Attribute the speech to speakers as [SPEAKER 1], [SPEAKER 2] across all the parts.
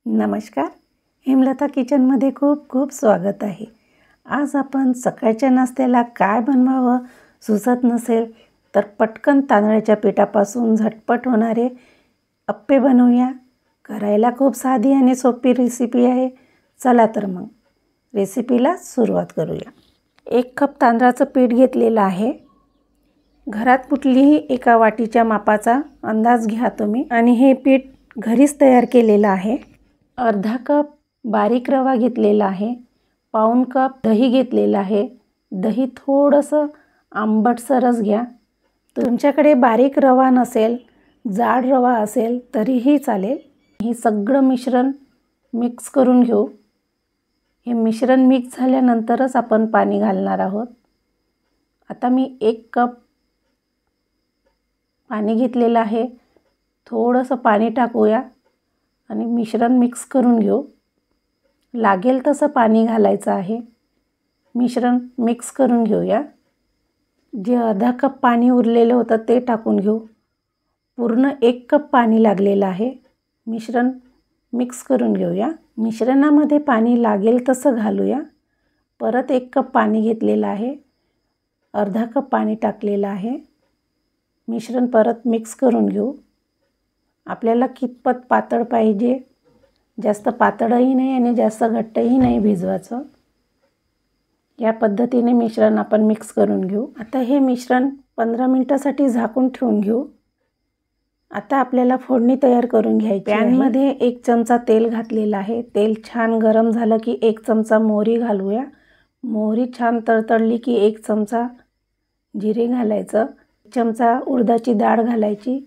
[SPEAKER 1] नमस्कार. हेमलता किचनमध्ये खूप खूप स्वागत आहे. आज आपण सकाळच्या नाश्त्याला काय बनवावं सुचत नसेल तर पटकन तांदळाच्या पिठापासून झटपट होणारे अप्पे बनवूया. करायला खूप साधी आणि सोपी रेसिपी आहे. चला तर मग रेसिपीला सुरुवात करूया. 1 कप तांदळाचं पीठ घेतलेलं आहे. घरात कुठलीही एका वाटीच्या मापाचा अंदाज घ्या तुम्ही आणि हे पीठ घरीच तयार केलेलं आहे. अर्धा कप बारीक रवा घेतलेला आहे. पाऊण कप दही घेतलेलं आहे. दही थोडंसं आंबटसरच घ्या. तुमच्याकडे बारीक रवा नसेल, जाड रवा असेल तरीही चालेल. हे सगळं मिश्रण मिक्स करून घेऊ. हे मिश्रण मिक्स झाल्यानंतरच आपण पाणी घालणार आहोत. आता मी 1 कप पाणी घेतलेलं आहे. थोडंसं पाणी टाकूया आणि मिश्रण मिक्स करून घेऊ. लागेल तसं पाणी घालायचं आहे. मिश्रण मिक्स करून घेऊया. जे अर्धा कप पाणी उरलेलं होतं ते टाकून घेऊ. पूर्ण 1 कप पाणी लागलेलं आहे. मिश्रण मिक्स करून घेऊया. मिश्रणामध्ये पाणी लागेल तसं घालूया. परत 1 कप पाणी घेतलेलं आहे. अर्धा कप पाणी टाकलेलं आहे. मिश्रण परत मिक्स करून घेऊ. आपल्याला कितपत पातळ पाहिजे, जास्त पातळही नाही आणि जास्त घट्टही नाही भिजवायचं. या पद्धतीने मिश्रण आपण मिक्स करून घेऊ. आता हे मिश्रण 15 मिनिटासाठी झाकून ठेवून घेऊ. आता आपल्याला फोडणी तयार करून घ्यायची आहे. पॅनमध्ये 1 चमचा तेल घातलेलं आहे. तेल छान गरम झालं की 1 चमचा मोहरी घालूया. मोहरी छान तळतळली की 1 चमचा जिरे घालायचं. 1 चमचा उडदाची डाळ घालायची.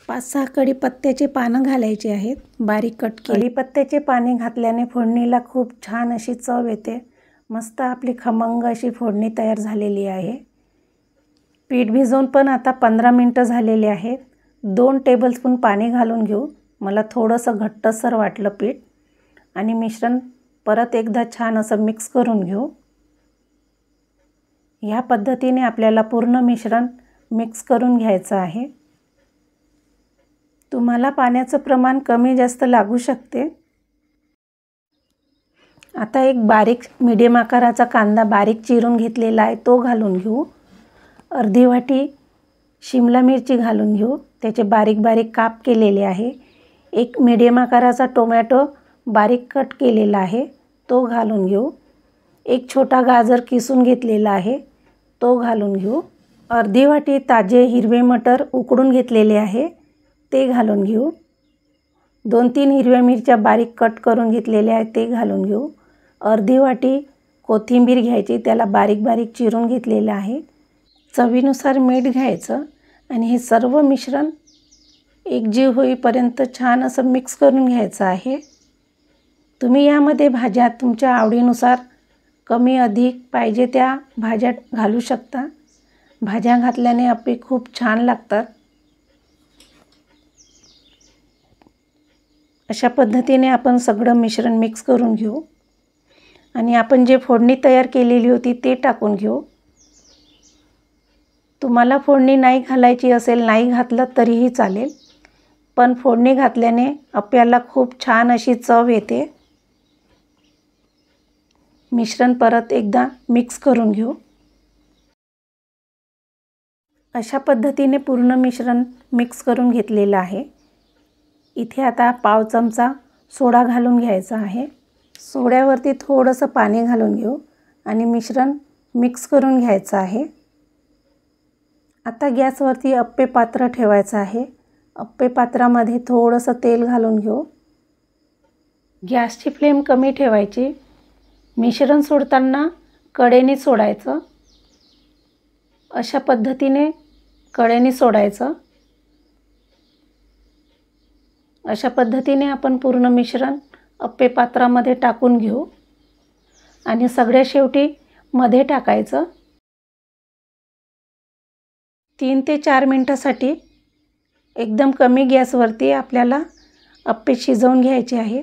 [SPEAKER 1] 5-6 कढीपत्त्याचे पानं घालायचे आहेत, बारीक कट केले. कढीपत्त्याचे पाने घातल्याने फोडणीला खूप छान अशी चव येते. मस्त आपली खमंग अशी फोडणी तयार झालेली आहे. पीठ भिजवून पण आता 15 मिनटं झालेले आहेत. 2 टेबलस्पून पाणी घालून घेऊ. मला थोडंसं घट्टसर वाटलं पीठ आणि मिश्रण परत एकदा छान असं मिक्स करून घेऊ. ह्या पद्धतीने आपल्याला पूर्ण मिश्रण मिक्स करून घ्यायचं आहे. तुम्हाला पाण्याचं प्रमाण कमी जास्त लागू शकते. आता एक बारीक मीडियम आकाराचा कांदा बारीक चिरून घेतलेला आहे तो घालून घेऊ. अर्धी वाटी शिमला मिरची घालून घेऊ. त्याचे बारीक बारीक काप केलेले आहे. एक मीडियम आकाराचा टोमॅटो बारीक कट केलेला आहे तो घालून घेऊ. एक छोटा गाजर किसून घेतलेला आहे तो घालून घेऊ. अर्धी वाटी ताजे हिरवे मटर उकडून घेतलेले आहे ते घालून घेऊ. 2-3 हिरव्या मिरच्या बारीक कट करून घेतलेल्या आहेत ते घालून घेऊ. अर्धी वाटी कोथिंबीर घ्यायची, त्याला बारीक बारीक चिरून घेतलेलं आहे. चवीनुसार मीठ घ्यायचं आणि हे सर्व मिश्रण एकजीव होईपर्यंत छान असं मिक्स करून घ्यायचं आहे. तुम्ही यामध्ये भाज्या तुमच्या आवडीनुसार कमी अधिक पाहिजे त्या भाज्या घालू शकता. भाज्या घातल्याने अप्पे खूप छान लागतात. अशा पद्धतीने आपण सगळं मिश्रण मिक्स करून घेऊ आणि आपण जे फोडणी तयार केलेली होती ते टाकून घेऊ. तुम्हाला फोडणी नाही घालायची असेल, नाही घातलं तरीही चालेल, पण फोडणी घातल्याने अप्प्याला खूप छान अशी चव येते. मिश्रण परत एकदा मिक्स करून घेऊ. अशा पद्धतीने पूर्ण मिश्रण मिक्स करून घेतलेलं आहे. इथे आता पाव चमचा सोडा घालून घ्यायचा आहे. सोड्यावरती थोडंसं पाणी घालून घेऊ आणि मिश्रण मिक्स करून घ्यायचं आहे. आता गॅसवरती अप्पे पात्र ठेवायचं आहे. अप्पे पात्रामध्ये थोडंसं तेल घालून घेऊ. गॅसची फ्लेम कमी ठेवायची. मिश्रण सोडताना कडेने सोडायचं. अशा पद्धतीने कडेने सोडायचं. अशा पद्धतीने आपण पूर्ण मिश्रण अप्पे पात्रामध्ये टाकून घेऊ आणि सगळ्या शेवटी मध्ये टाकायचं. 3 ते 4 मिनिटासाठी एकदम कमी गॅसवरती आपल्याला अप्पे शिजवून घ्यायचे आहे.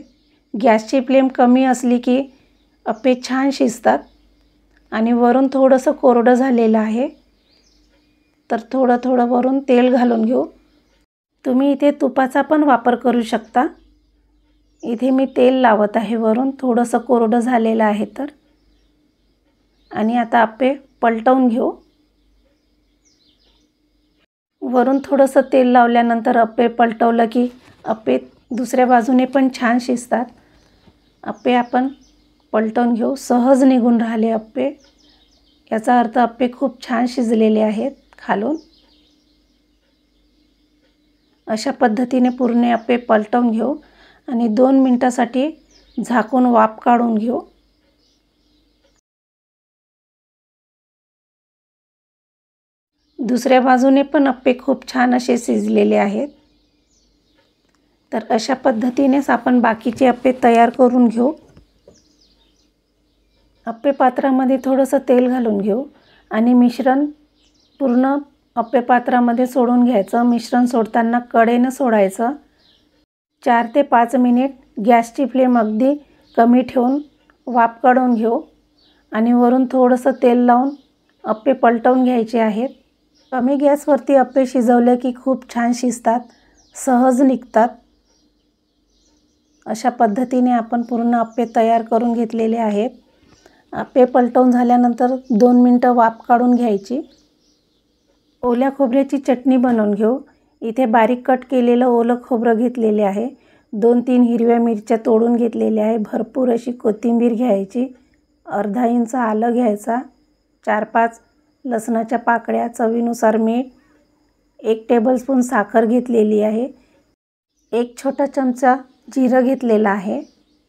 [SPEAKER 1] गॅसची फ्लेम कमी असली की अप्पे छान शिजतात. आणि वरून थोडंसं कोरडं झालेलं आहे तर थोडं थोडं वरून तेल घालून घेऊ. तुम्ही इथे तुपाचा पण वापर करू शकता. इथे मी तेल लावत आहे वरून, थोडंसं कोरडं झालेलं आहे तर. आणि आता अप्पे पलटवून घेऊ. वरून थोडंसं तेल लावल्यानंतर अप्पे पलटवलं की अप्पे दुसऱ्या बाजूने पण छान शिजतात. अप्पे आपण पलटवून घेऊ. सहज निघून राहिले अप्पे, याचा अर्थ अप्पे खूप छान शिजलेले आहेत खालून. अशा पद्धतीने पूर्ण अप्पे पलटवून घेऊ आणि 2 मिनिटासाठी झाकून वाफ काढून घेऊ. दुसऱ्या बाजूने पण अप्पे खूप छान असे शिजलेले आहेत. तर अशा पद्धतीनेच आपण बाकीचे अप्पे तयार करून घेऊ. अप्पे पात्रामध्ये थोडंसं तेल घालून घेऊ आणि मिश्रण पूर्ण अप्पे पात्रामध्ये सोडून घ्यायचं. मिश्रण सोडताना कडेनं सोडायचं. 4 ते 5 मिनिट गॅसची फ्लेम अगदी कमी ठेवून वाफ काढून घेऊ आणि वरून थोडंसं तेल लावून अप्पे पलटवून घ्यायचे आहेत. कमी गॅसवरती अप्पे शिजवले की खूप छान शिजतात, सहज निघतात. अशा पद्धतीने आपण पूर्ण अप्पे तयार करून घेतलेले आहेत. अप्पे पलटवून झाल्यानंतर 2 मिनिटं वाफ काढून घ्यायची. ओल्या खोबऱ्याची चटणी बनवून घेऊ. इथे बारीक कट केलेलं ओलं खोबरं घेतलेले आहे. 2-3 हिरव्या मिरच्या तोडून घेतलेल्या आहे. भरपूर अशी कोथिंबीर घ्यायची. अर्धा इंच आलं घ्यायचा. 4-5 लसणाच्या पाकळ्या, चवीनुसार मीठ, 1 टेबलस्पून साखर घेतलेली आहे. 1 छोटा चमचा जिरं घेतलेला आहे.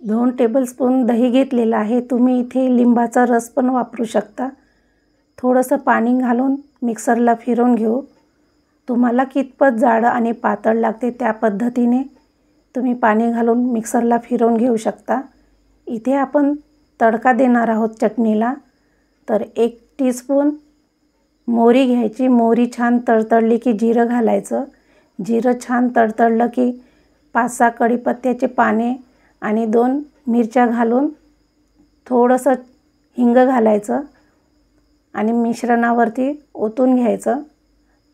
[SPEAKER 1] 2 टेबलस्पून दही घेतलेलं आहे. तुम्ही इथे लिंबाचा रस पण वापरू शकता. थोडंसं पाणी घालून मिक्सरला फिरवून घेऊ. तुम्हाला कितपत जाडं आणि पातळ लागते त्या पद्धतीने तुम्ही पाणी घालून मिक्सरला फिरवून घेऊ शकता. इथे आपण तडका देणार आहोत चटणीला. तर 1 टीस्पून मोहरी घ्यायची. मोहरी छान तडतडली की जिरं घालायचं. जिरं छान तडतडलं की 5-6 कढीपत्त्याचे पाने आणि 2 मिरच्या घालून थोडंसं हिंग घालायचं आणि मिश्रणावरती ओतून घ्यायचं.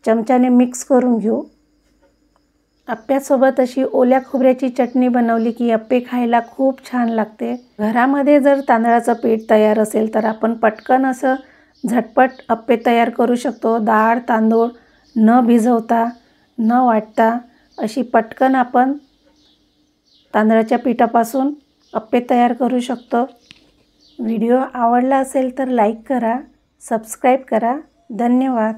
[SPEAKER 1] चमच्याने मिक्स करून घेऊ. अप्प्यासोबत अशी ओल्या खोबऱ्याची चटणी बनवली की अप्पे खायला खूप छान लागते. घरामध्ये जर तांदळाचं पीठ तयार असेल तर आपण पटकन असं झटपट अप्पे तयार करू शकतो. डाळ तांदूळ न भिजवता न वाटता अशी पटकन आपण तांदळाच्या पिठापासून अप्पे तयार करू शकतो. व्हिडिओ आवडला असेल तर लाईक करा, सबस्क्राईब करा. धन्यवाद.